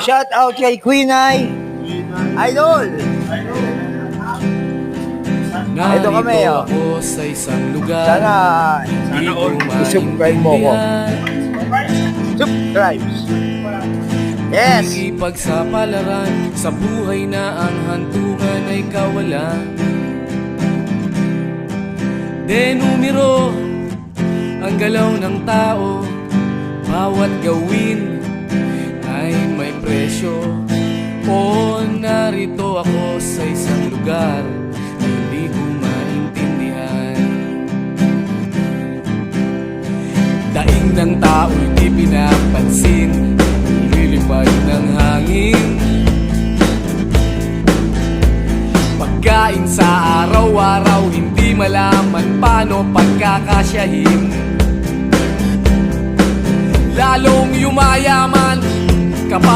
Shout out kay Queen Ay. Idol. Ito kami, oh. Ako sa isang lugar. Sana all. subscribe mo ko. Subscribe. Yes. Ipagsapalaran sa buhay na ang hantungan ay kawalan. De numero ang galaw ng tao, bawat gawin ay may presyo. O narito ako sa isang lugar na hindi ko maintindihan. Daing ng tao'y di pinapansin, lilipad ng hangin. Pagkain sa araw-araw, hindi malaman paano pagkakasyahin. Lalong yumayaman kapag